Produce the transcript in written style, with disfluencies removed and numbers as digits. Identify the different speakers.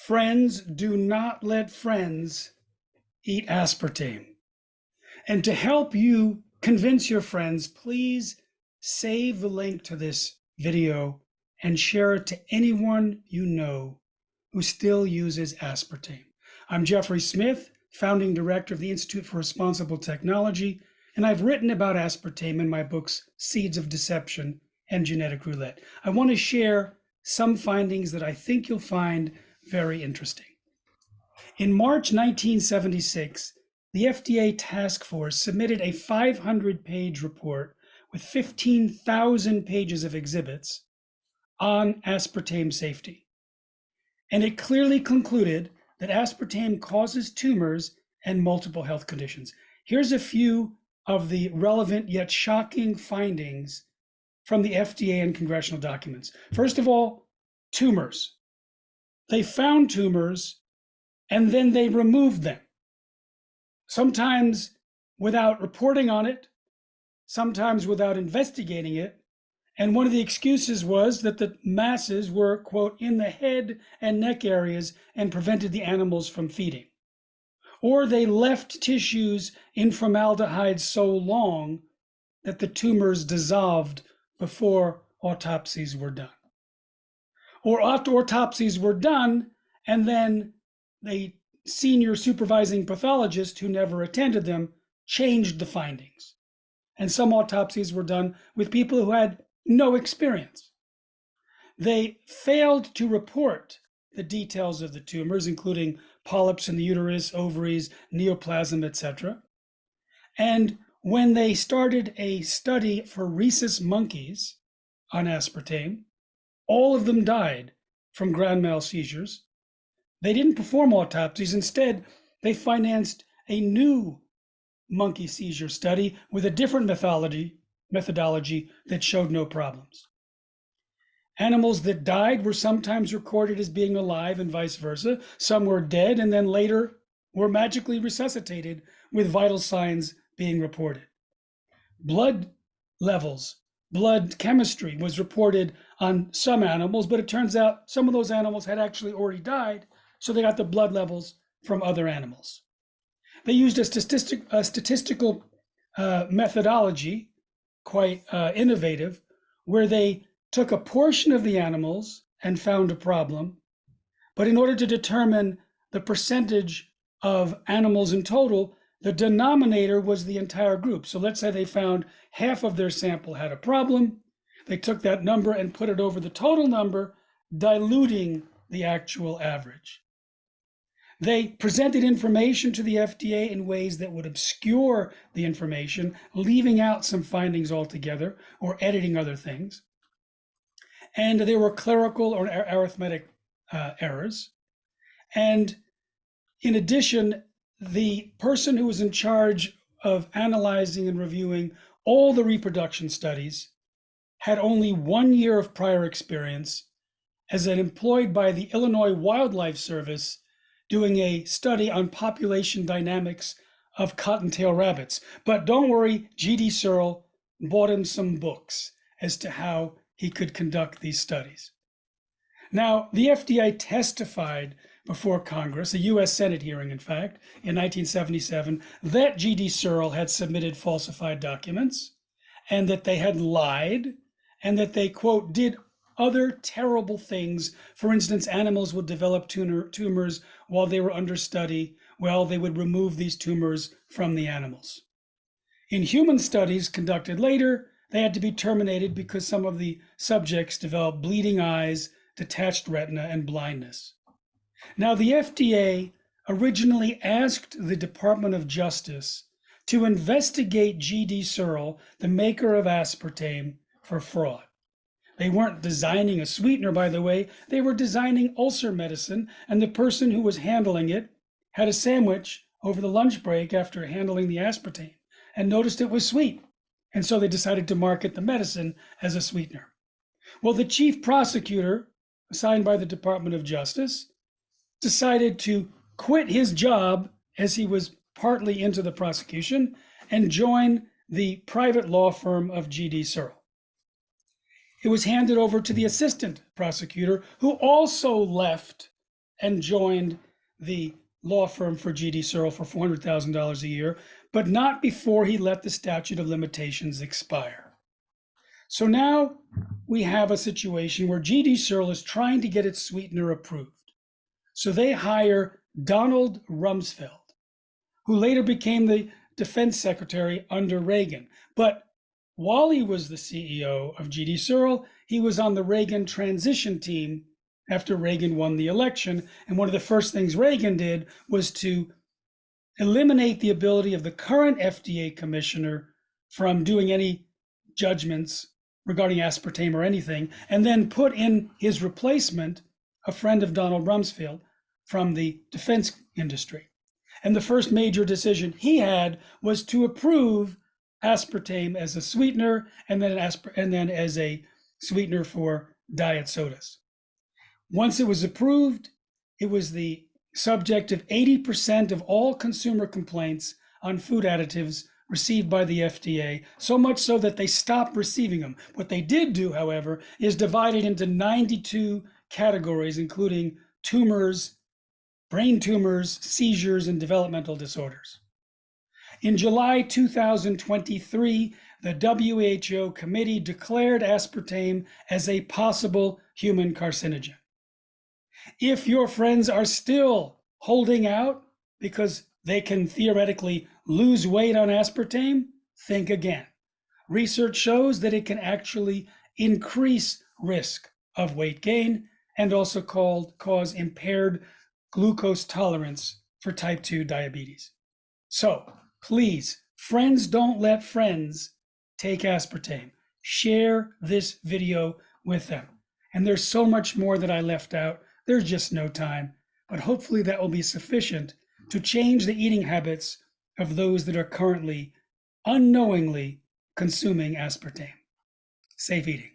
Speaker 1: Friends, do not let friends eat aspartame. And to help you convince your friends, please save the link to this video and share it to anyone you know who still uses aspartame. I'm Jeffrey Smith, founding director of the Institute for Responsible Technology, and I've written about aspartame in my books, Seeds of Deception and Genetic Roulette. I want to share some findings that I think you'll find very interesting. In March 1976, the FDA task force submitted a 500-page report with 15,000 pages of exhibits on aspartame safety. And it clearly concluded that aspartame causes tumors and multiple health conditions. Here's a few of the relevant yet shocking findings from the FDA and congressional documents. First of all, tumors. They found tumors and then they removed them. Sometimes without reporting on it, sometimes without investigating it. And one of the excuses was that the masses were, quote, in the head and neck areas and prevented the animals from feeding. Or they left tissues in formaldehyde so long that the tumors dissolved before autopsies were done. Or autopsies were done and then the senior supervising pathologist who never attended them changed the findings. And some autopsies were done with people who had no experience. They failed to report the details of the tumors, including polyps in the uterus, ovaries, neoplasm, etc. And when they started a study for rhesus monkeys on aspartame, all of them died from grand mal seizures. They didn't perform autopsies. Instead, they financed a new monkey seizure study with a different methodology that showed no problems. Animals that died were sometimes recorded as being alive and vice versa. Some were dead and then later were magically resuscitated with vital signs being reported. Blood levels, blood chemistry was reported on some animals, but it turns out some of those animals had actually already died, so they got the blood levels from other animals. They used a statistical methodology, quite innovative, where they took a portion of the animals and found a problem. But in order to determine the percentage of animals in total, the denominator was the entire group. So let's say they found half of their sample had a problem. They took that number and put it over the total number, diluting the actual average. They presented information to the FDA in ways that would obscure the information, leaving out some findings altogether or editing other things. And there were clerical or arithmetic errors. And in addition, the person who was in charge of analyzing and reviewing all the reproduction studies had only 1 year of prior experience as an employed by the Illinois Wildlife Service doing a study on population dynamics of cottontail rabbits. But don't worry, G.D. Searle bought him some books as to how he could conduct these studies. Now, the FDA testified before Congress, a U.S. Senate hearing, in fact, in 1977, that G.D. Searle had submitted falsified documents and that they had lied and that they, quote, did other terrible things. For instance, animals would develop tumors while they were under study. Well, they would remove these tumors from the animals. In human studies conducted later, they had to be terminated because some of the subjects developed bleeding eyes, detached retina, and blindness. Now, the FDA originally asked the Department of Justice to investigate G.D. Searle, the maker of aspartame, for fraud. They weren't designing a sweetener, by the way. They were designing ulcer medicine, and the person who was handling it had a sandwich over the lunch break after handling the aspartame and noticed it was sweet. And so they decided to market the medicine as a sweetener. Well, the chief prosecutor, assigned by the Department of Justice, decided to quit his job as he was partly into the prosecution and join the private law firm of G.D. Searle. It was handed over to the assistant prosecutor, who also left and joined the law firm for G.D. Searle for $400,000 a year, but not before he let the statute of limitations expire. So now we have a situation where G.D. Searle is trying to get its sweetener approved. So they hire Donald Rumsfeld, who later became the defense secretary under Reagan. But while he was the CEO of G.D. Searle, he was on the Reagan transition team after Reagan won the election. And one of the first things Reagan did was to eliminate the ability of the current FDA commissioner from doing any judgments regarding aspartame or anything, and then put in his replacement, a friend of Donald Rumsfeld from the defense industry. And the first major decision he had was to approve aspartame as a sweetener and then as a sweetener for diet sodas. Once it was approved, it was the subject of 80% of all consumer complaints on food additives received by the FDA, so much so that they stopped receiving them. What they did do, however, is divide it into 92 categories, including tumors, brain tumors, seizures, and developmental disorders. In July 2023, the WHO committee declared aspartame as a possible human carcinogen. If your friends are still holding out because they can theoretically lose weight on aspartame, think again. Research shows that it can actually increase risk of weight gain and also cause impaired glucose tolerance for type 2 diabetes. So please, friends don't let friends take aspartame. Share this video with them. And there's so much more that I left out. There's just no time, but hopefully that will be sufficient to change the eating habits of those that are currently unknowingly consuming aspartame. Safe eating.